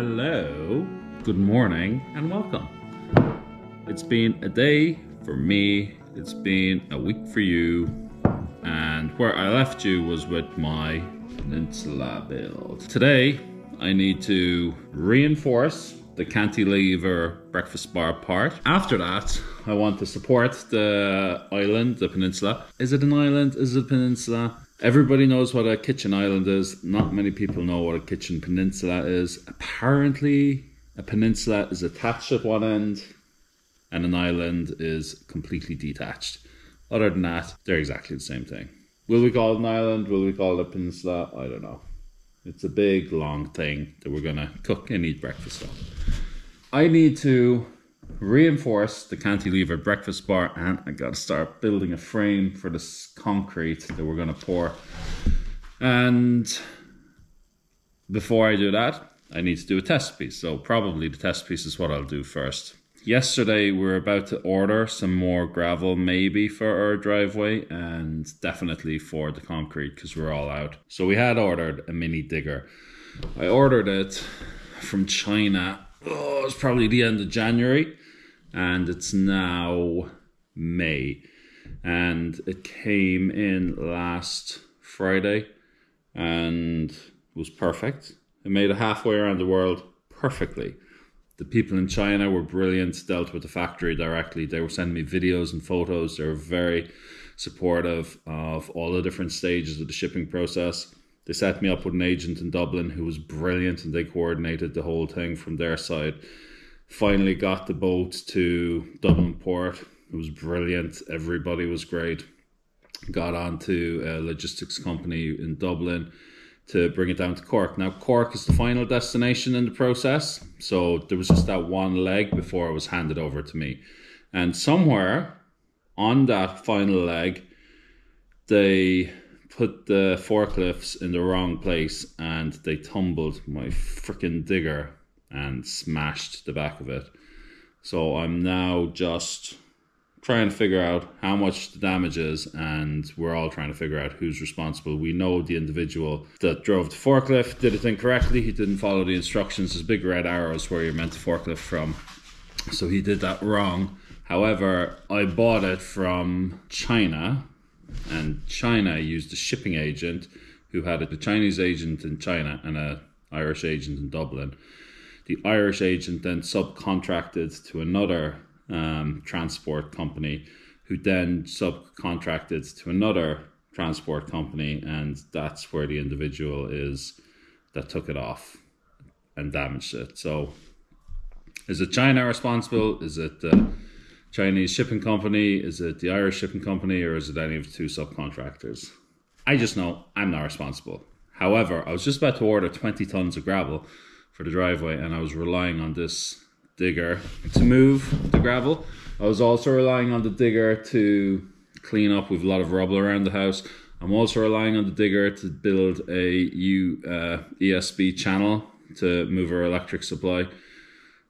Hello, good morning, and welcome. It's been a day for me, it's been a week for you, and where I left you was with my peninsula build. Today, I need to reinforce the cantilever breakfast bar part. After that, I want to support the island, the peninsula. Is it an island? Is it a peninsula? Everybody knows what a kitchen island is. Not many people know what a kitchen peninsula is. Apparently, a peninsula is attached at one end and an island is completely detached. Other than that, they're exactly the same thing. Will we call it an island? Will we call it a peninsula? I don't know. It's a big, long thing that we're gonna cook and eat breakfast on. I need to reinforce the cantilever breakfast bar, and I gotta start building a frame for this concrete that we're gonna pour. And before I do that, I need to do a test piece. So probably the test piece is what I'll do first. Yesterday we were about to order some more gravel, maybe for our driveway and definitely for the concrete because we're all out. So we had ordered a mini digger. I ordered it from China. Oh, it's probably the end of January and it's now May. And it came in last Friday and was perfect. It made it halfway around the world perfectly. The people in China were brilliant, dealt with the factory directly. They were sending me videos and photos. They were very supportive of all the different stages of the shipping process. They set me up with an agent in Dublin who was brilliant and they coordinated the whole thing from their side. Finally got the boat to Dublin port. It was brilliant. Everybody was great. Got onto a logistics company in Dublin to bring it down to Cork. Now, Cork is the final destination in the process. So there was just that one leg before it was handed over to me. And somewhere on that final leg, they put the forklifts in the wrong place and they tumbled my freaking digger and smashed the back of it. So I'm now just trying to figure out how much the damage is, and we're all trying to figure out who's responsible. We know the individual that drove the forklift did it incorrectly. He didn't follow the instructions. There's big red arrows where you're meant to forklift from. So he did that wrong. However, I bought it from China, and China used a shipping agent who had a Chinese agent in China and an Irish agent in Dublin. The Irish agent then subcontracted to another transport company who then subcontracted to another transport company, and that's where the individual is that took it off and damaged it. So is it China responsible? Is it the Chinese shipping company? Is it the Irish shipping company? Or is it any of the two subcontractors? I just know I'm not responsible. However, I was just about to order 20 tons of gravel for the driveway and I was relying on this digger to move the gravel. I was also relying on the digger to clean up with a lot of rubble around the house. I'm also relying on the digger to build a ESB channel to move our electric supply.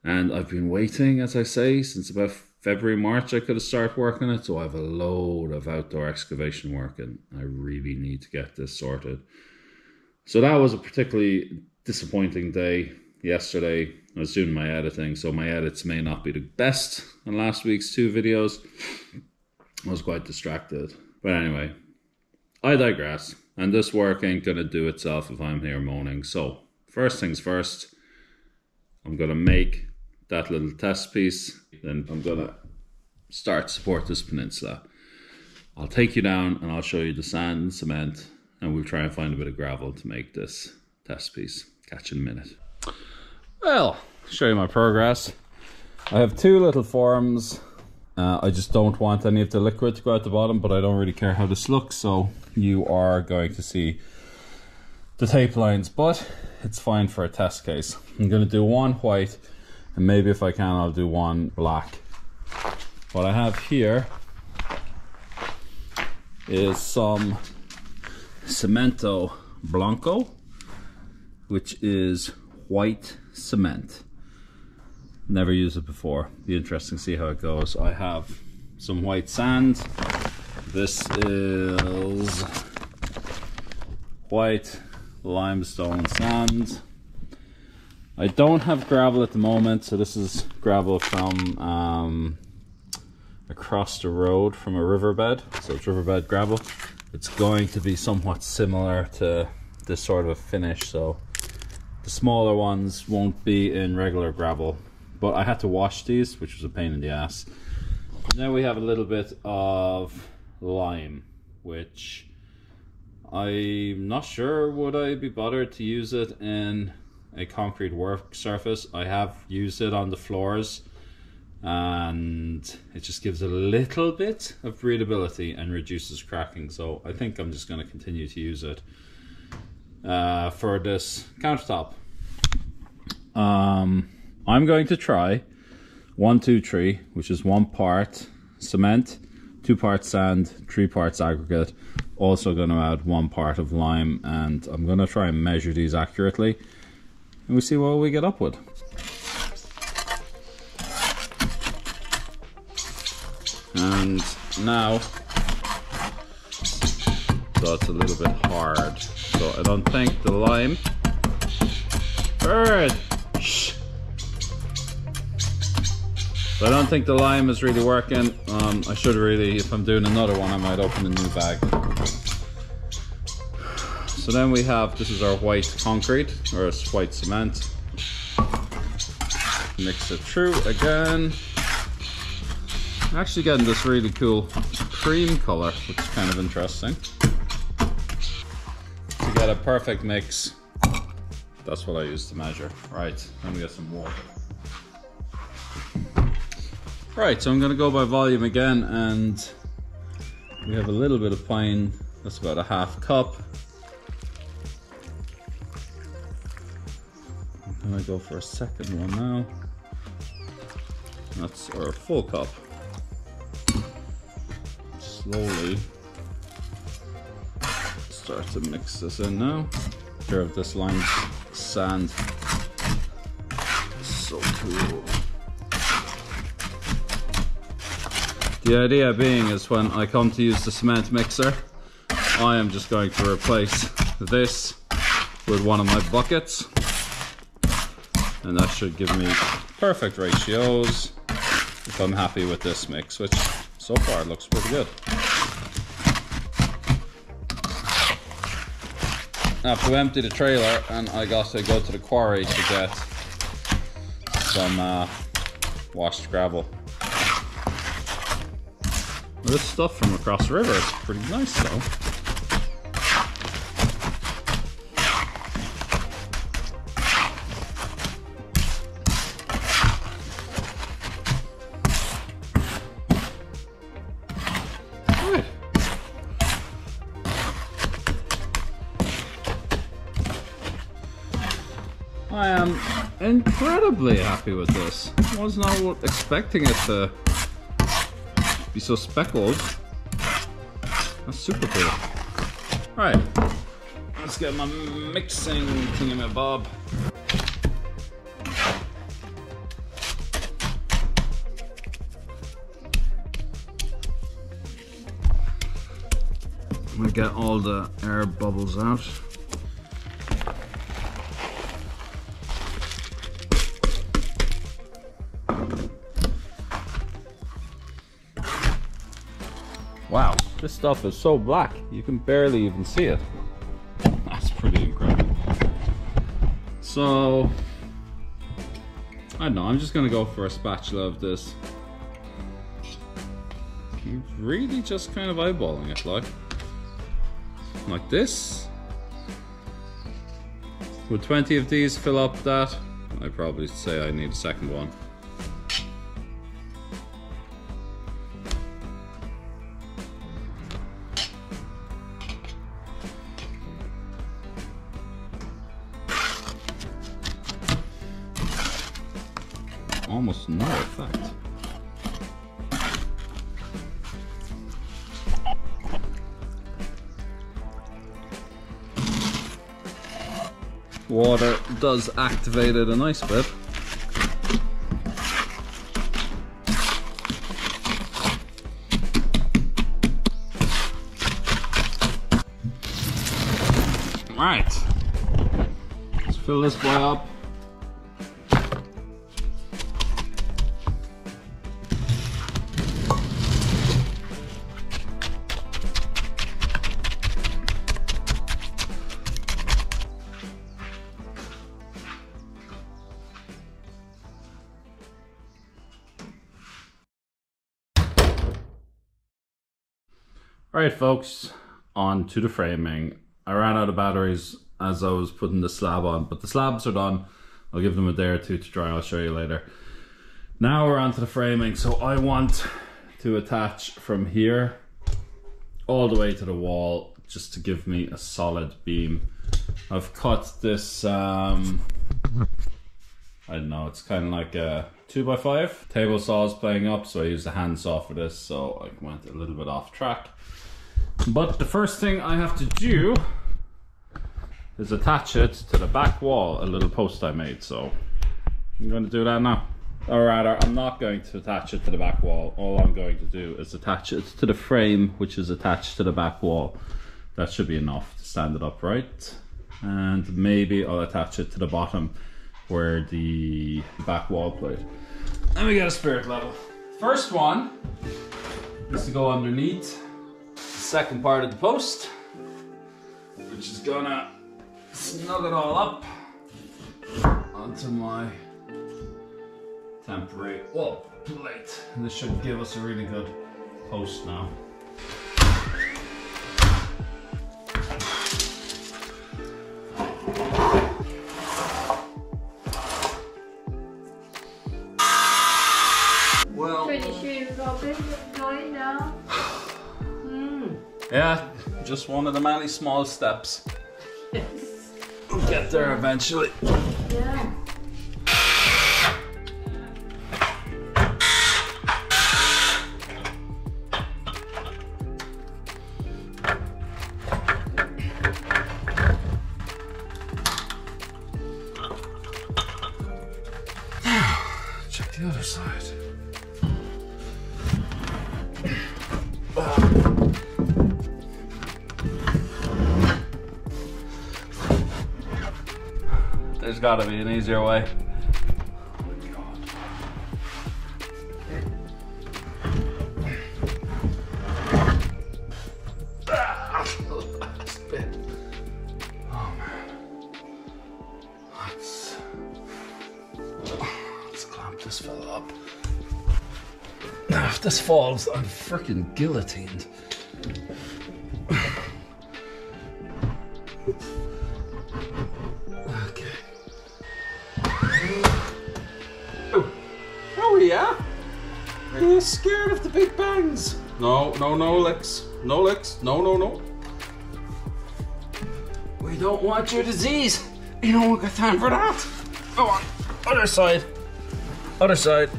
And I've been waiting, as I say, since about February, March I could have started working it. So I have a load of outdoor excavation work and I really need to get this sorted. So that was a particularly disappointing day yesterday. I was doing my editing, so my edits may not be the best on last week's two videos. I was quite distracted. But anyway, I digress. And this work ain't going to do itself if I'm here moaning. So, first things first, I'm going to make that little test piece. Then I'm going to start to support this peninsula. I'll take you down and I'll show you the sand and cement. And we'll try and find a bit of gravel to make this test piece. Catch you in a minute. Well, show you my progress. I have two little forms. I just don't want any of the liquid to go out the bottom, but I don't really care how this looks, so you are going to see the tape lines, but it's fine for a test case. I'm going to do one white, and maybe if I can I'll do one black. What I have here is some Cemento Blanco, which is white cement. Never used it before. Be interesting to see how it goes. I have some white sand. This is white limestone sand. I don't have gravel at the moment, so this is gravel from across the road from a riverbed, so it's riverbed gravel. It's going to be somewhat similar to this sort of a finish, so the smaller ones won't be in regular gravel, but I had to wash these, which was a pain in the ass. Now we have a little bit of lime, which I'm not sure would I be bothered to use it in a concrete work surface. I have used it on the floors and it just gives a little bit of breathability and reduces cracking, so I think I'm just going to continue to use it for this countertop. I'm going to try 1, 2, 3, which is 1 part cement, 2 parts sand, 3 parts aggregate. Also going to add 1 part of lime, and I'm going to try and measure these accurately and we'll see what we get up with. And now, so it's a little bit hard, so I don't think the lime, bird, shh. So I don't think the lime is really working. I should really, if I'm doing another one, I might open a new bag. So then we have, this is our white concrete, or white cement. Mix it through again. I'm actually getting this really cool cream color, which is kind of interesting. To get a perfect mix, that's what I use to measure. Right, let me get some water. Right, so I'm going to go by volume again, and we have a little bit of pine. That's about a half cup. I'm going to go for a second one now. That's our full cup. Slowly start to mix this in now. Here of this lime sand. So cool. The idea being is when I come to use the cement mixer, I am just going to replace this with one of my buckets, and that should give me perfect ratios if I'm happy with this mix, which so far looks pretty good. I have to empty the trailer, and I got to go to the quarry to get some washed gravel. This stuff from across the river is pretty nice though. Right. I am incredibly happy with this. I was not expecting it to be so speckled. That's super cool. Right, let's get my mixing thingamabob. I'm gonna get all the air bubbles out. Wow, this stuff is so black, you can barely even see it. That's pretty incredible. So, I don't know, I'm just gonna go for a spatula of this. I'm really just kind of eyeballing it, like this. Would 20 of these fill up that? I'd probably say I need a second one. Almost no effect. Water does activate it a nice bit. Right, let's fill this boy up. Alright folks, on to the framing. I ran out of batteries as I was putting the slab on, but the slabs are done. I'll give them a day or two to dry, I'll show you later. Now we're on to the framing. So I want to attach from here all the way to the wall, just to give me a solid beam. I've cut this, I don't know, it's kind of like a 2x5. Table saw is playing up, so I used a hand saw for this, so I went a little bit off track. But the first thing I have to do is attach it to the back wall, a little post I made, so I'm going to do that now. Or rather, I'm not going to attach it to the back wall. All I'm going to do is attach it to the frame, which is attached to the back wall. That should be enough to stand it upright. And maybe I'll attach it to the bottom where the back wall plate. Let me get a spirit level. First one is to go underneath the second part of the post, which is gonna snug it all up onto my temporary wall plate. And this should give us a really good post now. Well, pretty sure you've got business going now. Yeah, just one of the many small steps. Yes. We'll get there eventually. Yeah. Check the other side. There's gotta be an easier way. Oh my God. Last bit. Oh man. Let's clamp this fella up. Now if this falls, I'm freaking guillotined. Oh yeah? Are you scared of the big bangs? No, no licks. No licks. No. We don't want your disease. You don't got time for that. Go on. Other side. Other side.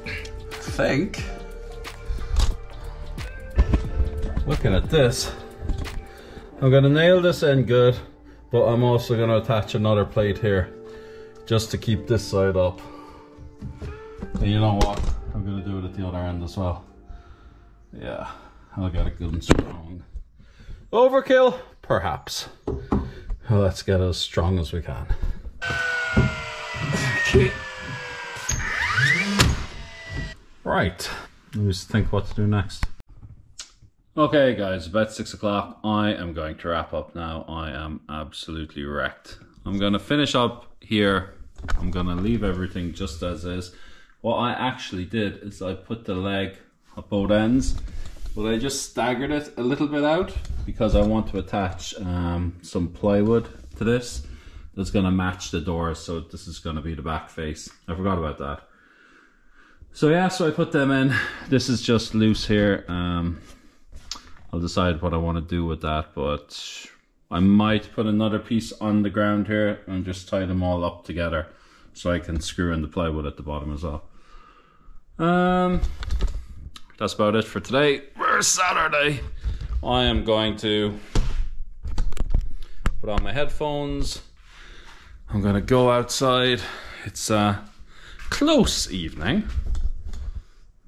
I think. Looking at this, I'm gonna nail this in good, but I'm also gonna attach another plate here just to keep this side up. And you know what? I'm gonna do it at the other end as well. Yeah, I'll get it good and strong. Overkill? Perhaps. Well, let's get as strong as we can. Okay. Right, let me just think what to do next. Okay guys, about 6 o'clock. I am going to wrap up now. I am absolutely wrecked. I'm gonna finish up here. I'm gonna leave everything just as is. What I actually did is I put the leg at both ends, but I just staggered it a little bit out because I want to attach some plywood to this that's going to match the doors. So this is going to be the back face. I forgot about that. So yeah, so I put them in. This is just loose here. I'll decide what I want to do with that, but I might put another piece on the ground here and just tie them all up together so I can screw in the plywood at the bottom as well. That's about it for today. We're Saturday. I am going to put on my headphones. I'm gonna go outside. It's a close evening.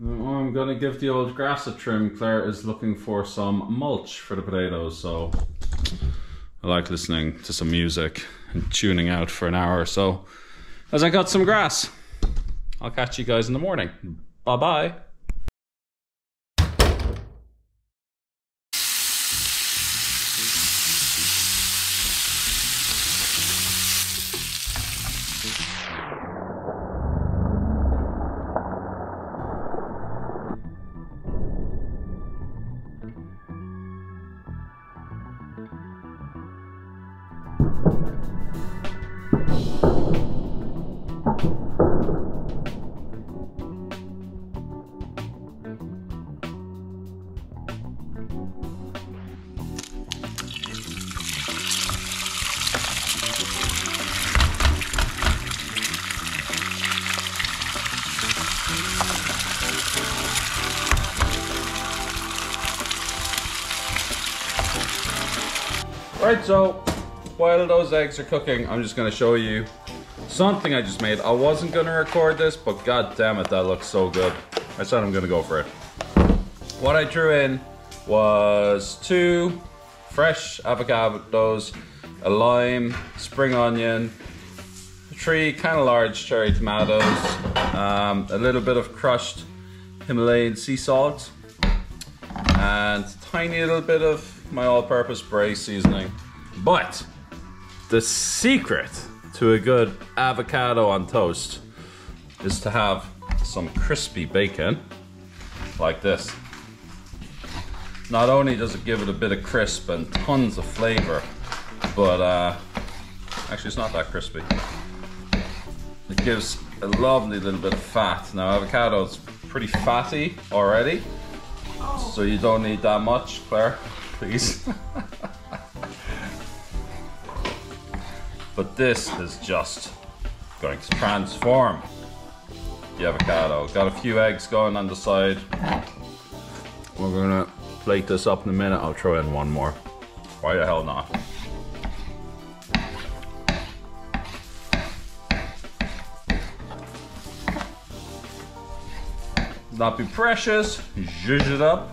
I'm gonna give the old grass a trim. Claire is looking for some mulch for the potatoes, so I like listening to some music and tuning out for an hour or so as I got some grass. I'll catch you guys in the morning. Bye bye. Right, so while those eggs are cooking, I'm just gonna show you something I just made. I wasn't gonna record this, but god damn it, that looks so good. I said I'm gonna go for it. What I threw in was 2 fresh avocados, a lime, spring onion, 3 kind of large cherry tomatoes, a little bit of crushed Himalayan sea salt, and a tiny little bit of my all-purpose braised seasoning. But the secret to a good avocado on toast is to have some crispy bacon like this. Not only does it give it a bit of crisp and tons of flavor, but actually it's not that crispy. It gives a lovely little bit of fat. Now avocado's pretty fatty already, so you don't need that much, Claire, please. But this is just going to transform the avocado. Got a few eggs going on the side. We're gonna plate this up in a minute. I'll throw in one more. Why the hell not? Not be precious. Zhuzh it up.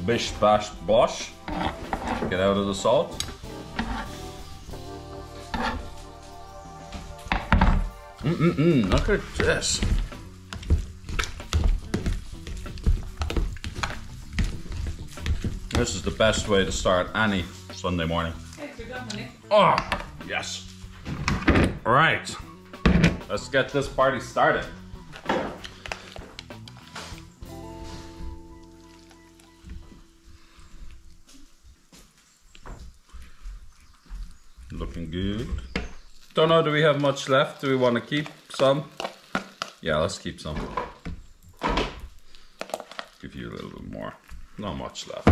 Bish bash bosh. Get out of the salt. Look at this. This is the best way to start any Sunday morning. Oh, yes. All right, let's get this party started. Looking good. Don't know, do we have much left? Do we want to keep some? Yeah, let's keep some. Give you a little bit more. Not much left.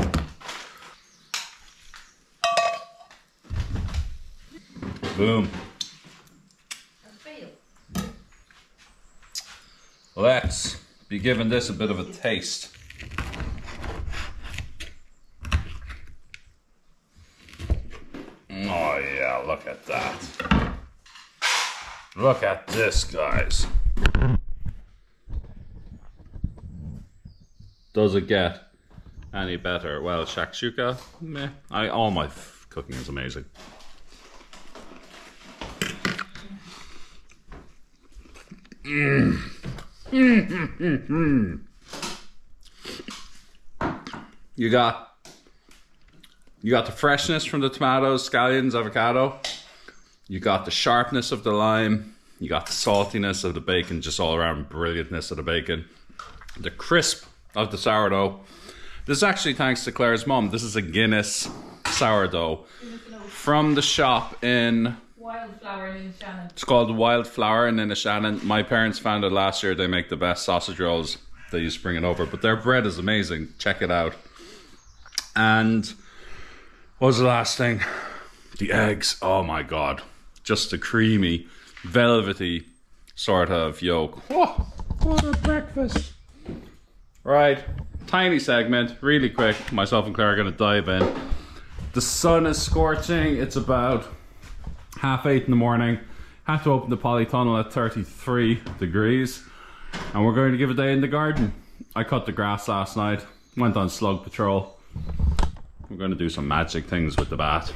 Boom. Let's be giving this a bit of a taste. Oh yeah, look at that. Look at this, guys. Does it get any better? Well, shakshuka, meh. All my cooking is amazing. You got the freshness from the tomatoes, scallions, avocado. You got the sharpness of the lime. You got the saltiness of the bacon, just all around brilliantness of the bacon. The crisp of the sourdough. This is actually thanks to Claire's mum. This is a Guinness sourdough from the shop in Wildflower in Shannon. It's called Wildflower in Shannon. My parents found it last year. They make the best sausage rolls. They used to bring it over, but their bread is amazing. Check it out. And what was the last thing? The eggs. Oh my god, just a creamy, velvety sort of yolk. Whoa, what a breakfast! Right, tiny segment, really quick. Myself and Claire are going to dive in. The sun is scorching. It's about 8:30 in the morning. Had to open the polytunnel at 33 degrees, and we're going to give a day in the garden. I cut the grass last night, went on slug patrol. We're going to do some magic things with the bat.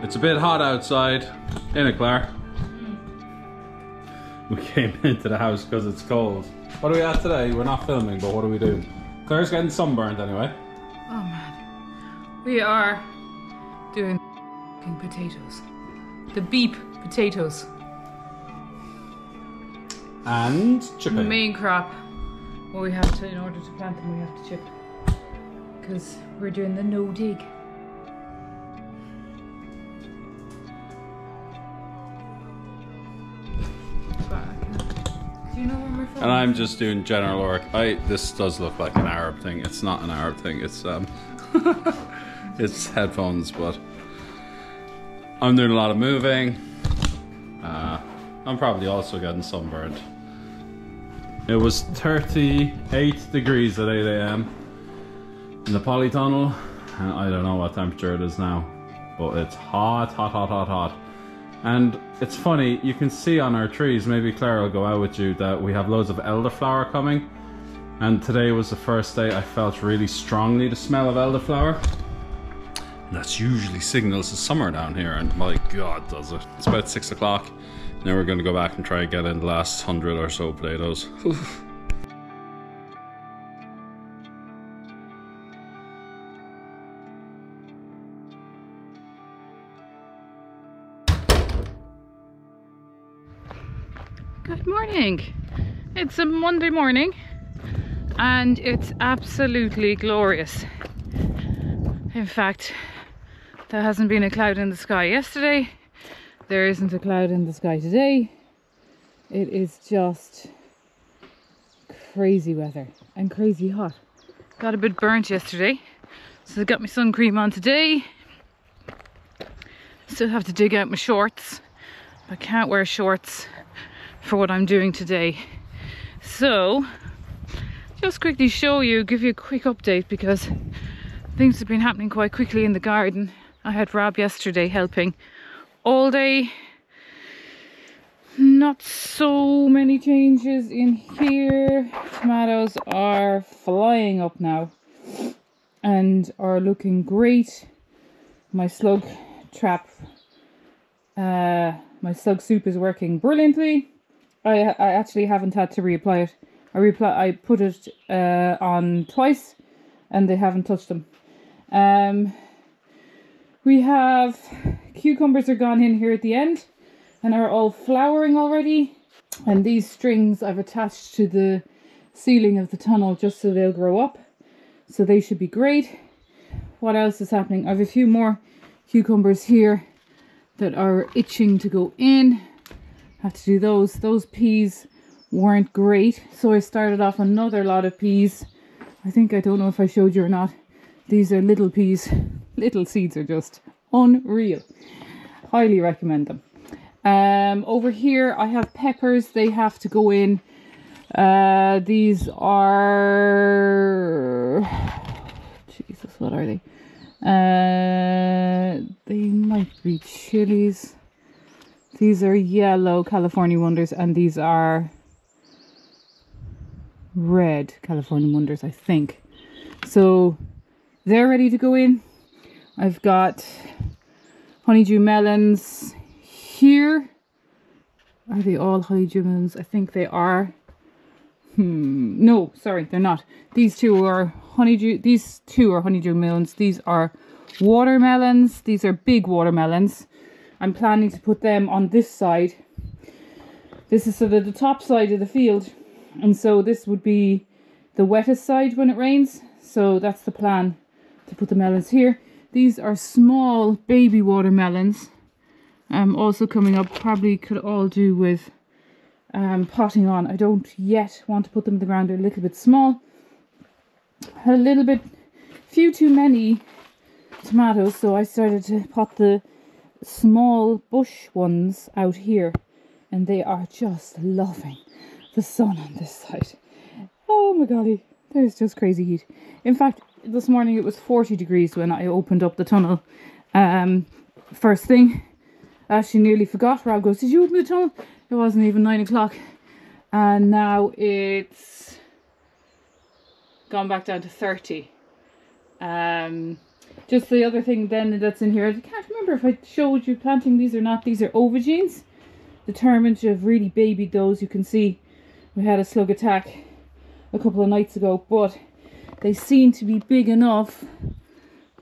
It's a bit hot outside, innit, Clare? We came into the house because it's cold. What are we at today? We're not filming, but what are we doing? Claire's getting sunburned anyway. Oh man. We are doing potatoes. The beep potatoes. And chipping. Main crop. Well, we have to, in order to plant them, we have to chip. Because we're doing the no dig. Do you know where we're from? And I'm just doing general work. This does look like an Arab thing. It's not an Arab thing. It's it's headphones, but I'm doing a lot of moving. I'm probably also getting sunburned. It was 38 degrees at 8 AM in the polytunnel, and I don't know what temperature it is now, but it's hot, hot, hot, hot, hot. And it's funny, you can see on our trees, maybe Claire will go out with you, that we have loads of elderflower coming. And today was the first day I felt really strongly the smell of elderflower. And that's usually signals the summer down here, and my God, does it. It's about 6 o'clock. Now we're going to go back and try and get in the last 100 or so potatoes. Good morning. It's a Monday morning and it's absolutely glorious. In fact, there hasn't been a cloud in the sky yesterday. There isn't a cloud in the sky today. It is just crazy weather and crazy hot. Got a bit burnt yesterday, so I got my sun cream on today. Still have to dig out my shorts. I can't wear shorts for what I'm doing today. So, just quickly show you, give you a quick update because things have been happening quite quickly in the garden. I had Rob yesterday helping all day. Not so many changes in here. Tomatoes are flying up now and are looking great. My slug trap, my slug soup is working brilliantly. I actually haven't had to reapply it. I put it on twice and they haven't touched them. We have cucumbers are gone in here at the end and are all flowering already. And these strings I've attached to the ceiling of the tunnel just so they'll grow up. So they should be great. What else is happening? I have a few more cucumbers here that are itching to go in. Have to do those. Those peas weren't great, so I started off another lot of peas. I don't know if I showed you or not. These are little peas. Little seeds are just unreal. Highly recommend them. Over here I have peppers. They have to go in. These are... Jesus, what are they? They might be chilies. These are yellow California Wonders and these are red California Wonders, I think. So they're ready to go in. I've got honeydew melons here. Are they all honeydew melons? I think they are. No, sorry, they're not. These two are honeydew melons. These are watermelons. These are big watermelons. I'm planning to put them on this side. This is sort of the top side of the field. And so this would be the wettest side when it rains. So that's the plan, to put the melons here. These are small baby watermelons. Also coming up, probably could all do with potting on. I don't yet want to put them in the ground. They're a little bit small. Had a little bit, few too many tomatoes. So I started to pot the small bush ones out here, and they are just loving the sun on this side. Oh my golly, there's just crazy heat. In fact, this morning it was 40 degrees when I opened up the tunnel. First thing, actually nearly forgot. Rob goes, did you open the tunnel? It wasn't even 9 o'clock, and now it's gone back down to 30. Just the other thing then that's in here, I can't remember if I showed you planting these or not. These are aubergines. Determined to have really babied those. You can see we had a slug attack a couple of nights ago, but they seem to be big enough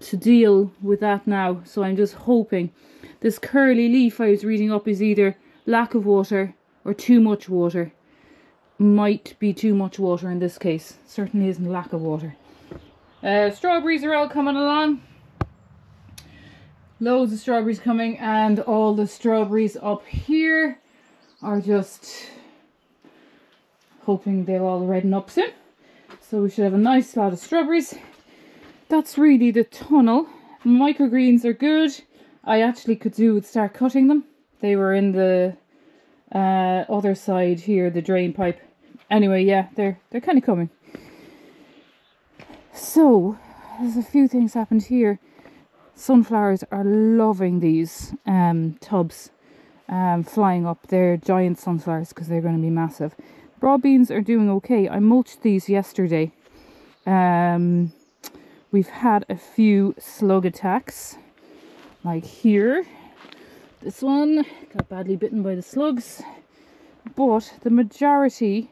to deal with that now. So I'm just hoping. This curly leaf I was reading up is either lack of water or too much water. Might be too much water in this case. Certainly isn't lack of water. Strawberries are all coming along. Loads of strawberries coming, and all the strawberries up here are just hoping they'll all redden up soon. So we should have a nice lot of strawberries. That's really the tunnel. Microgreens are good. I actually could do with start cutting them. They were in the other side here, the drain pipe. Anyway, yeah, they're kind of coming. So there's a few things happened here. Sunflowers are loving these tubs flying up. They're giant sunflowers because they're going to be massive. Broad beans are doing okay. I mulched these yesterday. We've had a few slug attacks, like here. This one got badly bitten by the slugs, but the majority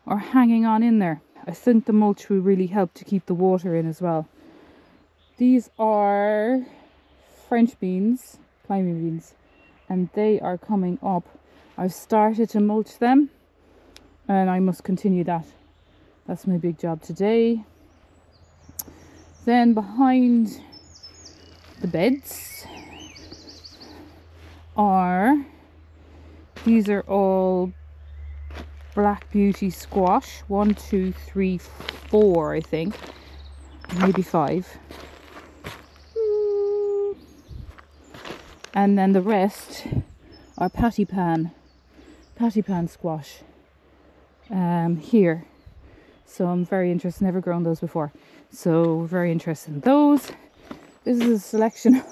are hanging on in there. I think the mulch will really help to keep the water in as well. These are French beans, climbing beans, and they are coming up. I've started to mulch them, and I must continue that. That's my big job today. Then behind the beds these are all Black Beauty squash. 1, 2, 3, 4, I think. Maybe 5. And then the rest are patty pan squash here. So I'm very interested, never grown those before. So very interested in those. This is a selection of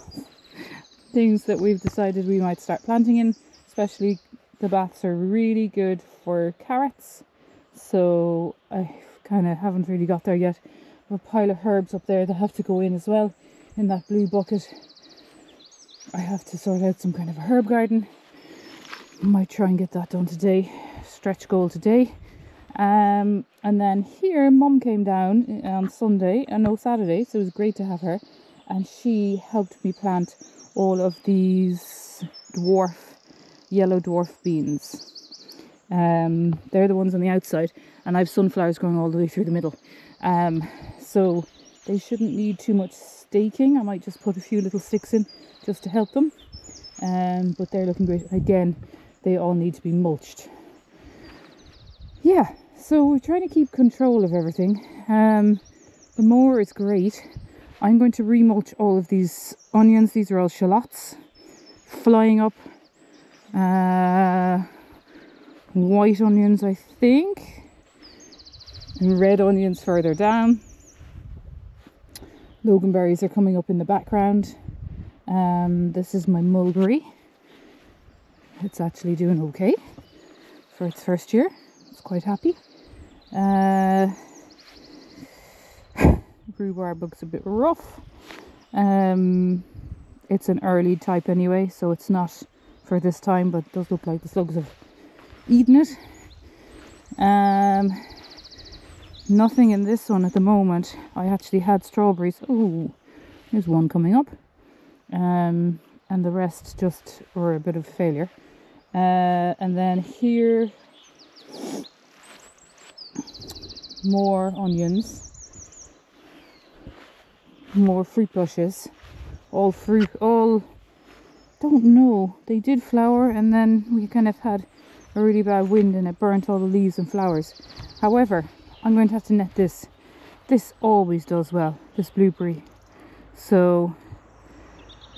things that we've decided we might start planting in, especially the baths are really good for carrots. So I kind of haven't really got there yet. I have a pile of herbs up there that have to go in as well in that blue bucket. I have to sort out some kind of a herb garden. Might try and get that done today. Stretch goal today. And then here, Mum came down on Sunday, and no, Saturday, so it was great to have her. And she helped me plant all of these yellow dwarf beans. They're the ones on the outside, and I have sunflowers growing all the way through the middle. So they shouldn't need too much staking. I might just put a few little sticks in just to help them. But they're looking great. Again, they all need to be mulched. Yeah, so we're trying to keep control of everything. The mower is great. I'm going to remulch all of these onions. These are all shallots flying up. White onions, I think, and red onions further down. Loganberries are coming up in the background. This is my mulberry. It's actually doing okay for its first year. It's quite happy. Rhubarb looks a bit rough. It's an early type anyway, so it's not for this time, but it does look like the slugs have eaten it. Nothing in this one at the moment. I actually had strawberries. Oh, there's one coming up. And the rest just were a bit of a failure. And then here, more onions, more fruit bushes, all fruit, all, don't know, they did flower, and then we kind of had a really bad wind and it burnt all the leaves and flowers. However, I'm going to have to net this. This always does well, this blueberry. So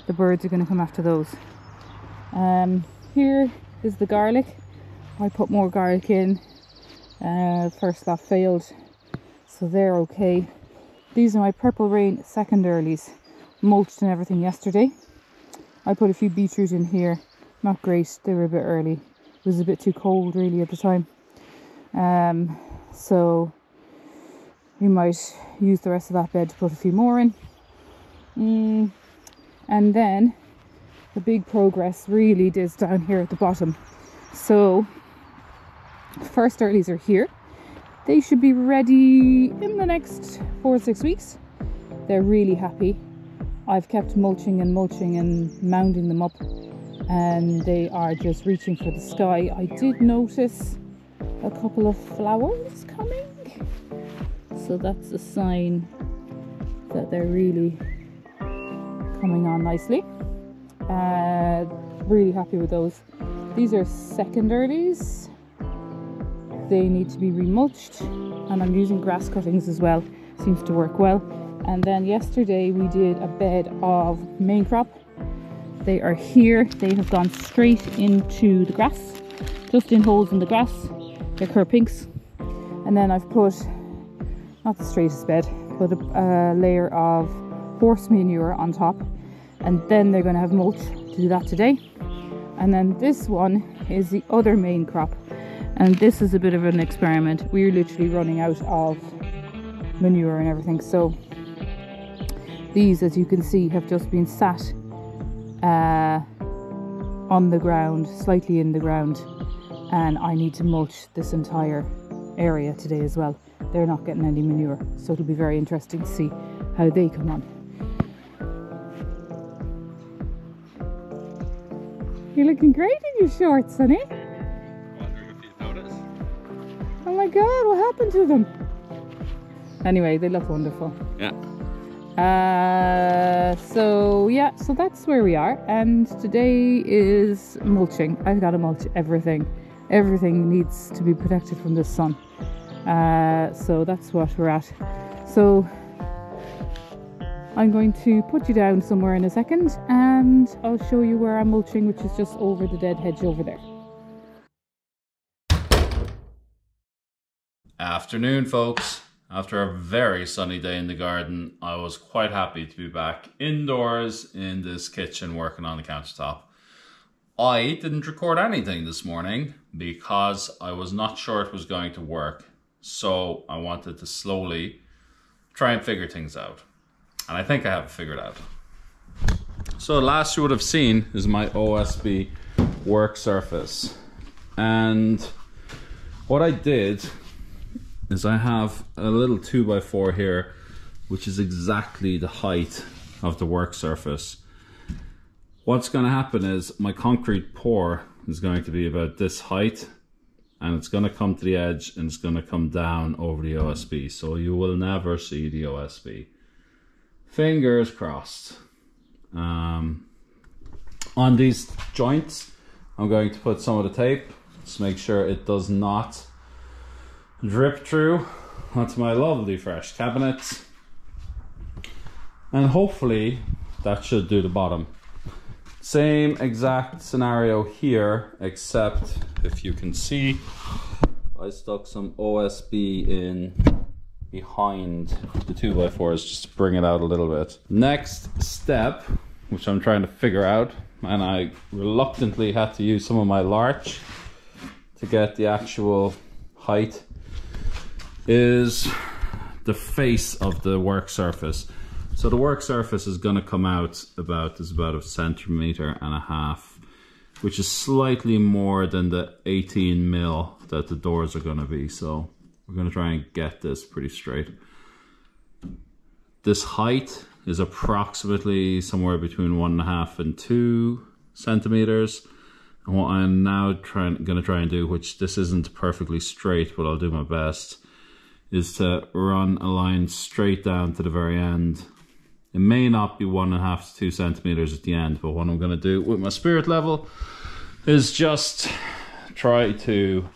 the birds are going to come after those. Here is the garlic. I put more garlic in. First lot failed, so they're okay. These are my Purple Rain second earlies, mulched and everything yesterday. I put a few beetroot in here. Not great, they were a bit early. It was a bit too cold really at the time. So we might use the rest of that bed to put a few more in. And then the big progress really is down here at the bottom. So first earlies are here. They should be ready in the next 4 or 6 weeks. They're really happy. I've kept mulching and mounding them up, and they are just reaching for the sky. I did notice a couple of flowers coming, so that's a sign that they're really coming on nicely. Really happy with those. These are second earlies. They need to be remulched, and I'm using grass cuttings as well. Seems to work well. And then yesterday we did a bed of main crop. They are here. They have gone straight into the grass, just in holes in the grass. They're cur pinks. And then I've put, not the straightest bed, but a layer of horse manure on top. And then they're going to have mulch to do that today. And then this one is the other main crop. And this is a bit of an experiment. We're literally running out of manure and everything. So these, as you can see, have just been sat on the ground, slightly in the ground. And I need to mulch this entire area today as well. They're not getting any manure. So it'll be very interesting to see how they come on. You're looking great in your shorts, honey. Wondering if you noticed. Oh my god, what happened to them? Anyway, they look wonderful. Yeah. So that's where we are. And today is mulching. I've got to mulch everything. Everything needs to be protected from the sun. So that's what we're at. So I'm going to put you down somewhere in a second, and I'll show you where I'm mulching, which is just over the dead hedge over there. Afternoon, folks. After a very sunny day in the garden, I was quite happy to be back indoors in this kitchen working on the countertop. I didn't record anything this morning because I was not sure it was going to work. So I wanted to slowly try and figure things out. And I think I have it figured out. So last you would have seen is my OSB work surface. And what I did is I have a little 2x4 here, which is exactly the height of the work surface. What's going to happen is my concrete pour is going to be about this height, and it's going to come to the edge and it's going to come down over the OSB. So you will never see the OSB. Fingers crossed. On these joints, I'm going to put some of the tape. Just make sure it does not drip through onto my lovely fresh cabinets. And hopefully that should do the bottom. Same exact scenario here, except if you can see, I stuck some OSB in behind the 2x4s just to bring it out a little bit. Next step, which I'm trying to figure out, and I reluctantly had to use some of my larch to get the actual height, is the face of the work surface. So the work surface is going to come out about 1.5 centimeters, which is slightly more than the 18mm that the doors are going to be. So we're going to try and get this pretty straight. This height is approximately somewhere between 1.5 and 2 centimeters. And what I'm now going to try and do, which this isn't perfectly straight, but I'll do my best, is to run a line straight down to the very end. It may not be 1.5 to 2 centimeters at the end, but what I'm going to do with my spirit level is just try to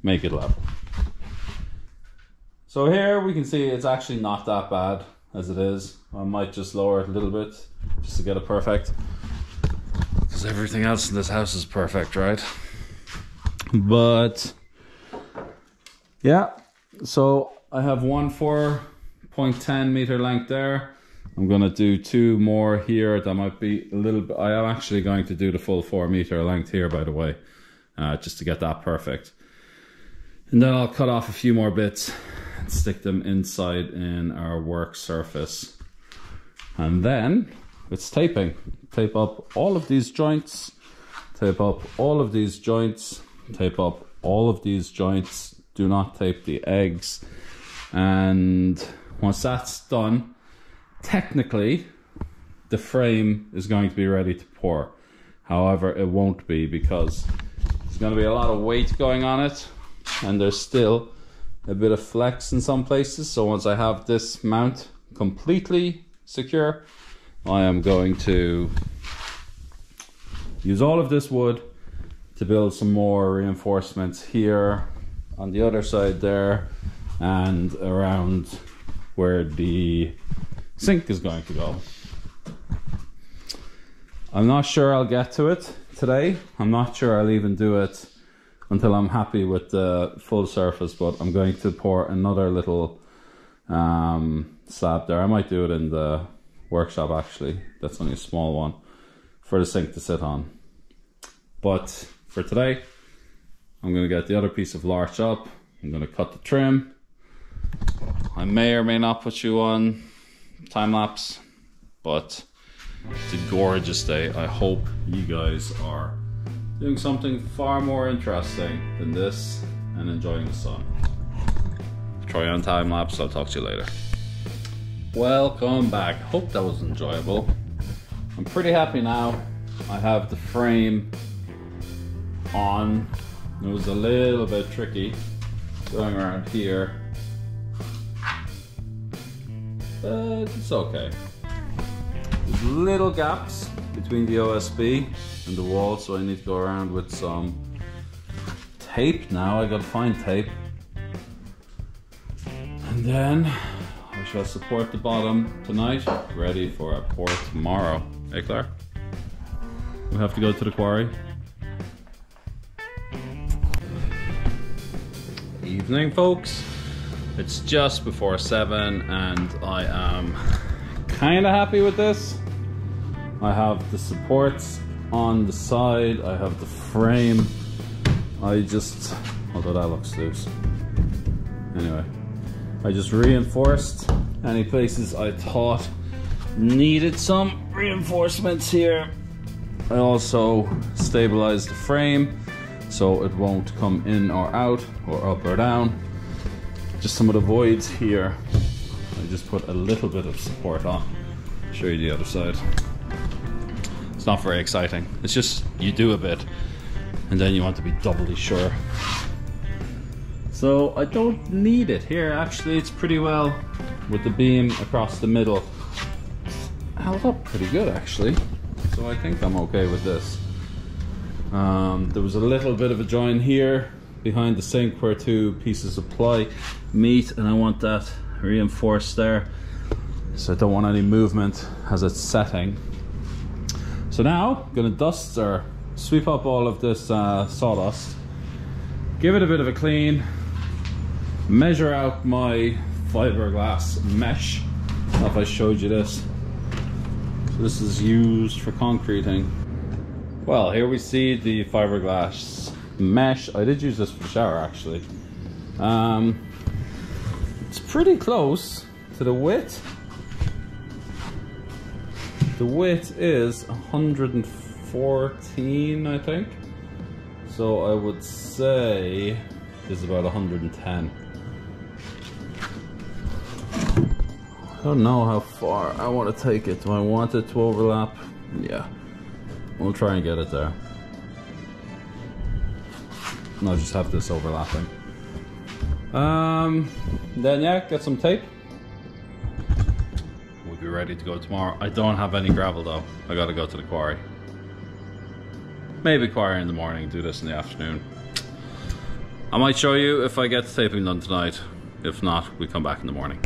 make it level. So here we can see it's actually not that bad as it is. I might just lower it a little bit just to get it perfect, because everything else in this house is perfect, right? But yeah, so I have one 4.10 meter length there. I'm gonna do 2 more here. That might be a little bit, I am actually going to do the full 4 meter length here, by the way, just to get that perfect. And then I'll cut off a few more bits stick them inside in our work surface. And then it's taping. Tape up all of these joints, tape up all of these joints, tape up all of these joints. Do not tape the eggs. And once that's done, technically the frame is going to be ready to pour. However, it won't be, because there's going to be a lot of weight going on it, and there's still a bit of flex in some places. So once I have this mount completely secure, I am going to use all of this wood to build some more reinforcements here on the other side there, and around where the sink is going to go. I'm not sure I'll get to it today. I'm not sure I'll even do it until I'm happy with the full surface, but I'm going to pour another little slab there. I might do it in the workshop actually. That's only a small one for the sink to sit on. But for today, I'm going to get the other piece of larch up. I'm going to cut the trim. I may or may not put you on time lapse, but it's a gorgeous day. I hope you guys are doing something far more interesting than this and enjoying the sun. Try on time lapse. I'll talk to you later. Welcome back. Hope that was enjoyable. I'm pretty happy now. I have the frame on. It was a little bit tricky going around here, but it's okay. There's little gaps between the OSB and the wall, so I need to go around with some tape now. I gotta find tape. And then I shall support the bottom tonight, ready for a pour tomorrow. Hey Claire, we have to go to the quarry. Evening folks, it's just before 7 and I am kind of happy with this. I have the supports on the side, I have the frame. Although that looks loose. Anyway, I just reinforced any places I thought needed some reinforcements here. I also stabilized the frame so it won't come in or out or up or down. Just some of the voids here, I just put a little bit of support on. I'll show you the other side. It's not very exciting. It's just you do a bit and then you want to be doubly sure. So I don't need it here. Actually, it's pretty well with the beam across the middle. Held up pretty good actually. So I think I'm okay with this. There was a little bit of a join here behind the sink where two pieces of ply meet, and I want that reinforced there, so I don't want any movement as it's setting. So now I'm gonna dust or sweep up all of this sawdust, give it a bit of a clean, measure out my fiberglass mesh. I don't know if I showed you this. So this is used for concreting. Well, here we see the fiberglass mesh. I did use this for the shower actually. It's pretty close to the width. The width is 114, I think. So I would say this is about 110. I don't know how far I want to take it. Do I want it to overlap? Yeah. We'll try and get it there. And I'll just have this overlapping. Then yeah, get some tape. We'll be ready to go tomorrow. I don't have any gravel though. I gotta go to the quarry. Maybe quarry in the morning, do this in the afternoon. I might show you if I get the taping done tonight. If not, we come back in the morning.